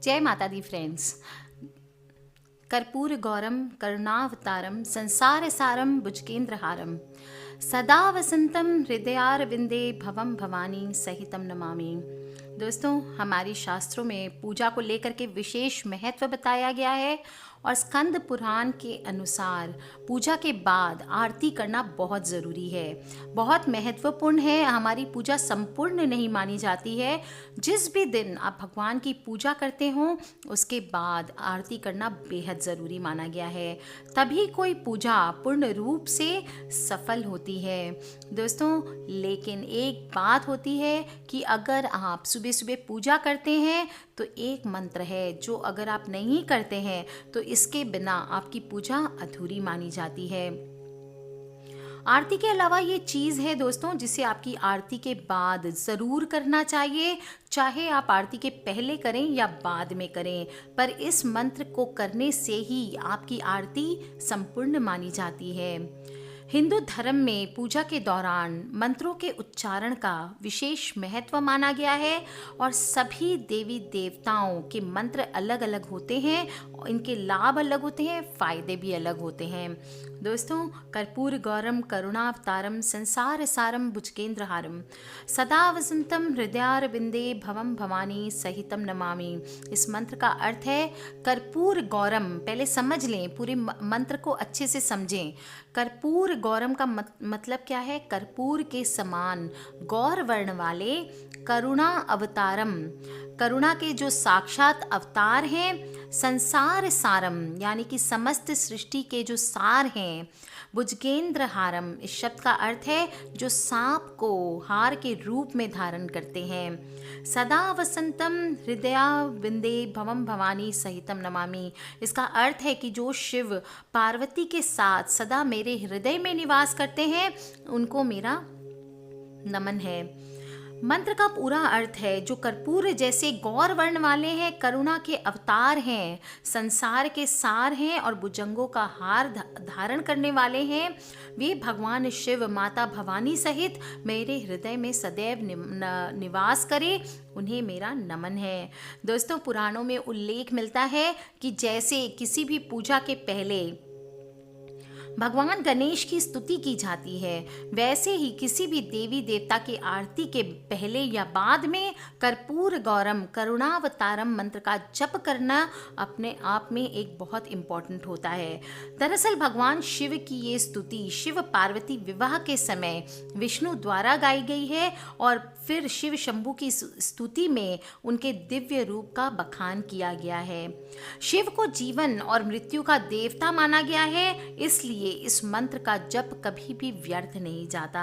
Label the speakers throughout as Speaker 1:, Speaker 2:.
Speaker 1: जय माता दी फ्रेंड्स। कर्पूर गौरम करुणावतारम संसार सारम भुजगेंद्रहारम सदा वसंतम हृदयारविंदे भवम भवानी सहितम नमामि। दोस्तों, हमारी शास्त्रों में पूजा को लेकर के विशेष महत्व बताया गया है और स्कंद पुराण के अनुसार पूजा के बाद आरती करना बहुत ज़रूरी है, बहुत महत्वपूर्ण है। हमारी पूजा संपूर्ण नहीं मानी जाती है। जिस भी दिन आप भगवान की पूजा करते हो उसके बाद आरती करना बेहद ज़रूरी माना गया है, तभी कोई पूजा पूर्ण रूप से सफल होती है। दोस्तों, लेकिन एक बात होती है कि अगर आप सुबह सुबह पूजा करते हैं तो एक मंत्र है जो अगर आप नहीं करते हैं तो इसके बिना आपकी पूजा अधूरी मानी जाती है। आरती के अलावा ये चीज़ है दोस्तों जिसे आपकी आरती के बाद ज़रूर करना चाहिए, चाहे आप आरती के पहले करें या बाद में करें, पर इस मंत्र को करने से ही आपकी आरती संपूर्ण मानी जाती है। हिंदू धर्म में पूजा के दौरान मंत्रों के उच्चारण का विशेष महत्व माना गया है और सभी देवी देवताओं के मंत्र अलग अलग होते हैं, इनके लाभ अलग होते हैं, फायदे भी अलग होते हैं। दोस्तों, कर्पूर गौरम करुणावतारम संसार सारम भुजगेंद्रहारम सदा वसंतम हृदयारविंदे भवम भवानी सहितम नमामि। इस मंत्र का अर्थ है कर्पूर गौरम। पहले समझ लें, पूरे मंत्र को अच्छे से समझें। कर्पूर गौरम का मतलब क्या है? कर्पूर के समान गौर वर्ण वाले करुणा अवतारम, करुणा के जो साक्षात अवतार हैं, संसार सारम यानी कि समस्त सृष्टि के जो सार हैं, भुजगेंद्र हारम इस शब्द का अर्थ है जो सांप को हार के रूप में धारण करते हैं, सदा वसंतम हृदया विंदे भवम भवानी सहितम नमामि। इसका अर्थ है कि जो शिव पार्वती के साथ सदा मेरे हृदय में निवास करते हैं उनको मेरा नमन है। मंत्र का पूरा अर्थ है जो कर्पूर जैसे गौर वर्ण वाले हैं, करुणा के अवतार हैं, संसार के सार हैं और भुजंगों का हार धारण करने वाले हैं, वे भगवान शिव माता भवानी सहित मेरे हृदय में सदैव निवास करें, उन्हें मेरा नमन है। दोस्तों, पुराणों में उल्लेख मिलता है कि जैसे किसी भी पूजा के पहले भगवान गणेश की स्तुति की जाती है, वैसे ही किसी भी देवी देवता की आरती के पहले या बाद में कर्पूर गौरम करुणावतारम मंत्र का जप करना अपने आप में एक बहुत इम्पोर्टेंट होता है। दरअसल भगवान शिव की ये स्तुति शिव पार्वती विवाह के समय विष्णु द्वारा गाई गई है और फिर शिव शंभू की स्तुति में उनके दिव्य रूप का बखान किया गया है। शिव को जीवन और मृत्यु का देवता माना गया है, इसलिए इस मंत्र का जप कभी भी व्यर्थ नहीं जाता।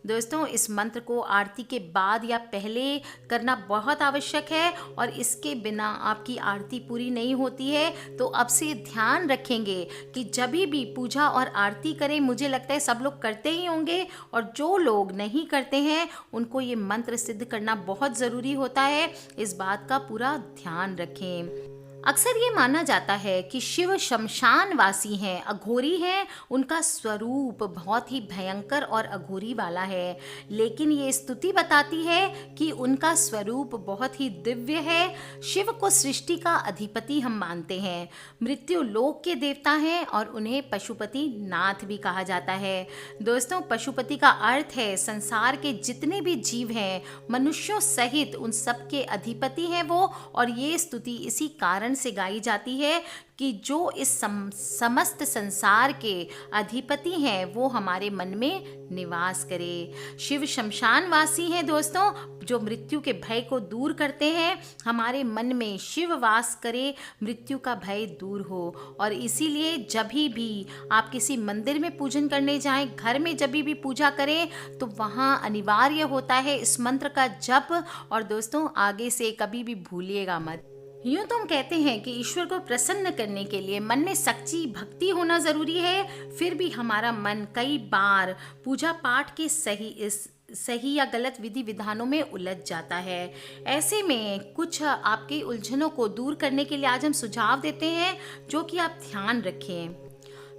Speaker 1: दोस्तों, इस मंत्र को आरती के बाद या पहले करना बहुत आवश्यक है और इसके बिना आपकी आरती पूरी नहीं होती है। तो अब से ध्यान रखेंगे कि जब भी पूजा और आरती करें, मुझे लगता है सब लोग करते ही होंगे और जो लोग नहीं करते हैं उनको ये मंत्र सिद्ध करना बहुत ज़रूरी होता है। इस बात का पूरा ध्यान रखें। अक्सर ये माना जाता है कि शिव शमशान वासी हैं, अघोरी हैं, उनका स्वरूप बहुत ही भयंकर और अघोरी वाला है, लेकिन ये स्तुति बताती है कि उनका स्वरूप बहुत ही दिव्य है। शिव को सृष्टि का अधिपति हम मानते हैं, मृत्यु लोक के देवता हैं और उन्हें पशुपति नाथ भी कहा जाता है। दोस्तों, पशुपति का अर्थ है संसार के जितने भी जीव हैं, मनुष्यों सहित उन सब के अधिपति हैं वो, और ये स्तुति इसी कारण से गाई जाती है कि जो इस समस्त संसार के अधिपति हैं वो हमारे मन में निवास करे। शिव शमशानवासी हैं दोस्तों, जो मृत्यु के भय को दूर करते हैं। हमारे मन में शिव वास करे, मृत्यु का भय दूर हो। और इसीलिए जब भी आप किसी मंदिर में पूजन करने जाएं, घर में जब भी पूजा करें, तो वहाँ अनिवार्य होता है इस मंत्र का जप। और दोस्तों, आगे से कभी भी भूलिएगा मत। यूँ तो हम कहते हैं कि ईश्वर को प्रसन्न करने के लिए मन में सच्ची भक्ति होना ज़रूरी है, फिर भी हमारा मन कई बार पूजा पाठ के सही या गलत विधि विधानों में उलझ जाता है। ऐसे में कुछ आपकी उलझनों को दूर करने के लिए आज हम सुझाव देते हैं जो कि आप ध्यान रखें।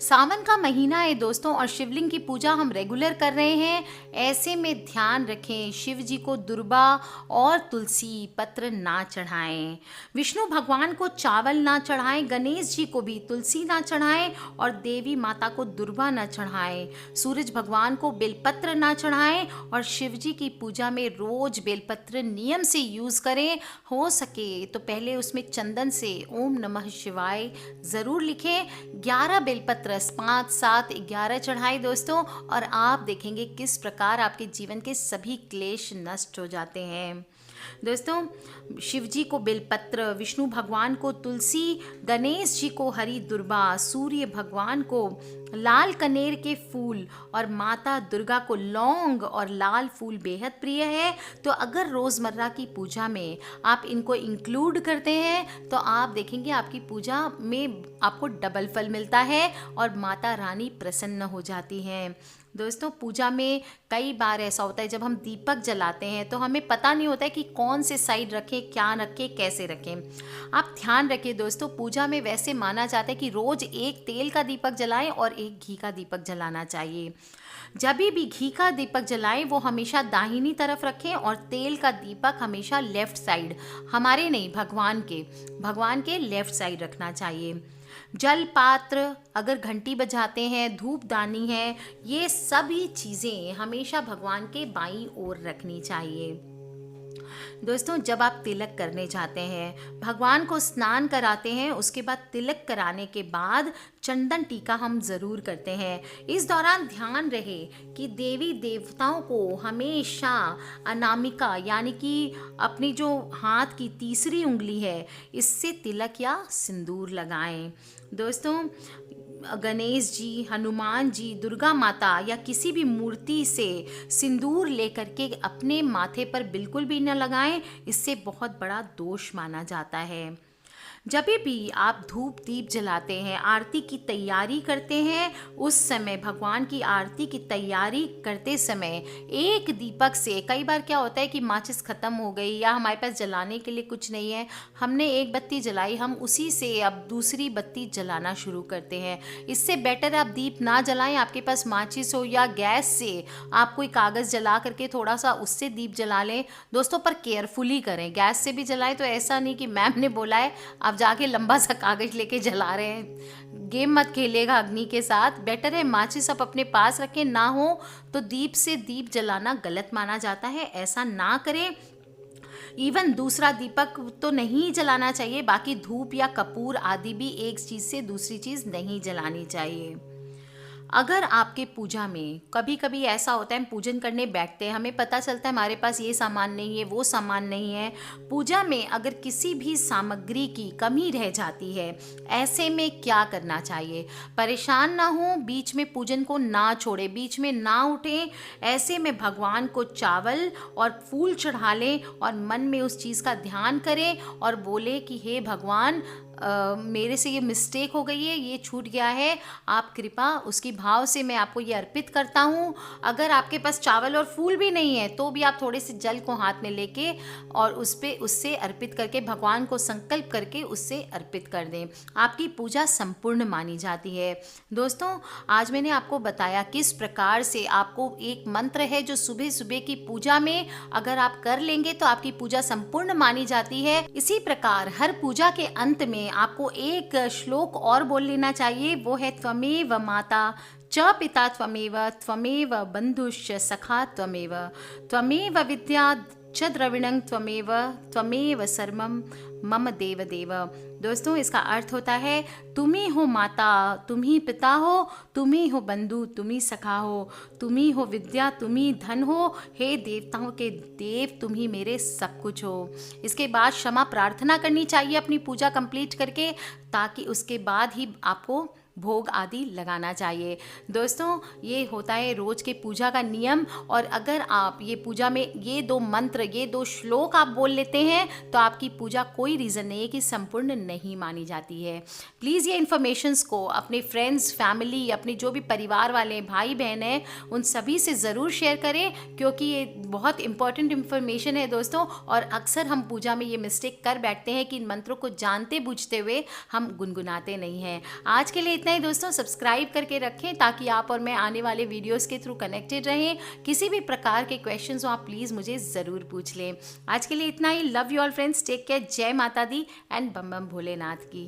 Speaker 1: सावन का महीना है दोस्तों और शिवलिंग की पूजा हम रेगुलर कर रहे हैं। ऐसे में ध्यान रखें, शिव जी को दुर्बा और तुलसी पत्र ना चढ़ाएं, विष्णु भगवान को चावल ना चढ़ाएं, गणेश जी को भी तुलसी ना चढ़ाएं और देवी माता को दुर्बा ना चढ़ाएं, सूरज भगवान को बेलपत्र ना चढ़ाएं और शिव जी की पूजा में रोज बेलपत्र नियम से यूज़ करें। हो सके तो पहले उसमें चंदन से ओम नमः शिवाय ज़रूर लिखें। 11 बेलपत्र 5, 7, 11 चढ़ाए दोस्तों और आप देखेंगे किस प्रकार आपके जीवन के सभी क्लेश नष्ट हो जाते हैं। दोस्तों शिव जी को बेलपत्र, विष्णु भगवान को तुलसी, गणेश जी को हरी दुर्बा, सूर्य भगवान को लाल कनेर के फूल और माता दुर्गा को लौंग और लाल फूल बेहद प्रिय है। तो अगर रोज़मर्रा की पूजा में आप इनको इंक्लूड करते हैं तो आप देखेंगे आपकी पूजा में आपको डबल फल मिलता है और माता रानी प्रसन्न हो जाती हैं। दोस्तों पूजा में कई बार ऐसा होता है जब हम दीपक जलाते हैं तो हमें पता नहीं होता है कि कौन से साइड रखें, क्या रखें, कैसे रखें। आप ध्यान रखें दोस्तों, पूजा में वैसे माना जाता है कि रोज़ एक तेल का दीपक जलाएं और एक घी का दीपक जलाना चाहिए। जब भी घी का दीपक जलाएं वो हमेशा दाहिनी तरफ रखें और तेल का दीपक हमेशा लेफ्ट साइड, हमारे नहीं भगवान के लेफ्ट साइड रखना चाहिए। जल पात्र, अगर घंटी बजाते हैं, धूपदानी है, ये सभी चीज़ें हमेशा भगवान के बाईं ओर रखनी चाहिए। दोस्तों जब आप तिलक करने जाते हैं, भगवान को स्नान कराते हैं, उसके बाद तिलक कराने के बाद चंदन टीका हम ज़रूर करते हैं। इस दौरान ध्यान रहे कि देवी देवताओं को हमेशा अनामिका यानी कि अपनी जो हाथ की तीसरी उंगली है इससे तिलक या सिंदूर लगाएं। दोस्तों गणेश जी, हनुमान जी, दुर्गा माता या किसी भी मूर्ति से सिंदूर लेकर के अपने माथे पर बिल्कुल भी न लगाएं, इससे बहुत बड़ा दोष माना जाता है। जब भी आप धूप दीप जलाते हैं, आरती की तैयारी करते हैं, उस समय भगवान की आरती की तैयारी करते समय एक दीपक से, कई बार क्या होता है कि माचिस ख़त्म हो गई या हमारे पास जलाने के लिए कुछ नहीं है, हमने एक बत्ती जलाई, हम उसी से अब दूसरी बत्ती जलाना शुरू करते हैं। इससे बेटर आप दीप ना जलाएं, आपके पास माचिस हो या गैस से आप कोई कागज़ जला करके थोड़ा सा उससे दीप जला लें दोस्तों, पर केयरफुली करें। गैस से भी जलाएं तो ऐसा नहीं कि मैम ने बोला है आप जाके लंबा सा कागज लेके जला रहे हैं, गेम मत खेलिएगा अग्नि के साथ। बेटर है माचिस आप अपने पास रखें, ना हो तो दीप से दीप जलाना गलत माना जाता है, ऐसा ना करें। इवन दूसरा दीपक तो नहीं जलाना चाहिए, बाकी धूप या कपूर आदि भी एक चीज़ से दूसरी चीज़ नहीं जलानी चाहिए। अगर आपके पूजा में कभी कभी ऐसा होता है हम पूजन करने बैठते हैं, हमें पता चलता है हमारे पास ये सामान नहीं है, वो सामान नहीं है, पूजा में अगर किसी भी सामग्री की कमी रह जाती है, ऐसे में क्या करना चाहिए? परेशान ना हो, बीच में पूजन को ना छोड़े, बीच में ना उठें। ऐसे में भगवान को चावल और फूल चढ़ा लें और मन में उस चीज़ का ध्यान करें और बोले कि हे भगवान मेरे से ये मिस्टेक हो गई है, ये छूट गया है, आप कृपा उसकी भाव से मैं आपको ये अर्पित करता हूँ। अगर आपके पास चावल और फूल भी नहीं है तो भी आप थोड़े से जल को हाथ में लेके और उससे अर्पित करके भगवान को संकल्प करके उससे अर्पित कर दें, आपकी पूजा संपूर्ण मानी जाती है। दोस्तों आज मैंने आपको बताया किस प्रकार से आपको एक मंत्र है जो सुबह सुबह की पूजा में अगर आप कर लेंगे तो आपकी पूजा संपूर्ण मानी जाती है। इसी प्रकार हर पूजा के अंत में आपको एक श्लोक और बोल लेना चाहिए, वो है त्वमेव माता च पिता त्वमेव, त्वमेव बंधुश्च सखा त्वमेव, त्वमेव विद्या च द्रविणं त्वमेव, त्वमेव सर्वं मम देव देव। दोस्तों इसका अर्थ होता है तुम ही हो माता, तुम ही पिता हो, तुम ही हो बंधु, तुम ही सखा हो, तुम ही हो विद्या, तुम ही धन हो, हे देवताओं के देव तुम ही मेरे सब कुछ हो। इसके बाद क्षमा प्रार्थना करनी चाहिए अपनी पूजा कंप्लीट करके, ताकि उसके बाद ही आपको भोग आदि लगाना चाहिए। दोस्तों ये होता है रोज़ के पूजा का नियम, और अगर आप ये पूजा में ये 2 मंत्र, ये 2 श्लोक आप बोल लेते हैं तो आपकी पूजा कोई रीज़न नहीं है कि संपूर्ण नहीं मानी जाती है। प्लीज़ ये इन्फॉर्मेशंस को अपने फ्रेंड्स, फैमिली, अपने जो भी परिवार वाले भाई बहन हैं उन सभी से ज़रूर शेयर करें, क्योंकि ये बहुत इंपॉर्टेंट इन्फॉर्मेशन है दोस्तों। और अक्सर हम पूजा में ये मिस्टेक कर बैठते हैं कि इन मंत्रों को जानते बूझते हुए हम गुनगुनाते नहीं हैं। आज के लिए इतना ही दोस्तों, सब्सक्राइब करके रखें ताकि आप और मैं आने वाले वीडियोस के थ्रू कनेक्टेड रहें। किसी भी प्रकार के क्वेश्चंस हो आप प्लीज़ मुझे ज़रूर पूछ लें। आज के लिए इतना ही। Love you all friends, take care, जय माता दी एंड बम बम भोलेनाथ की।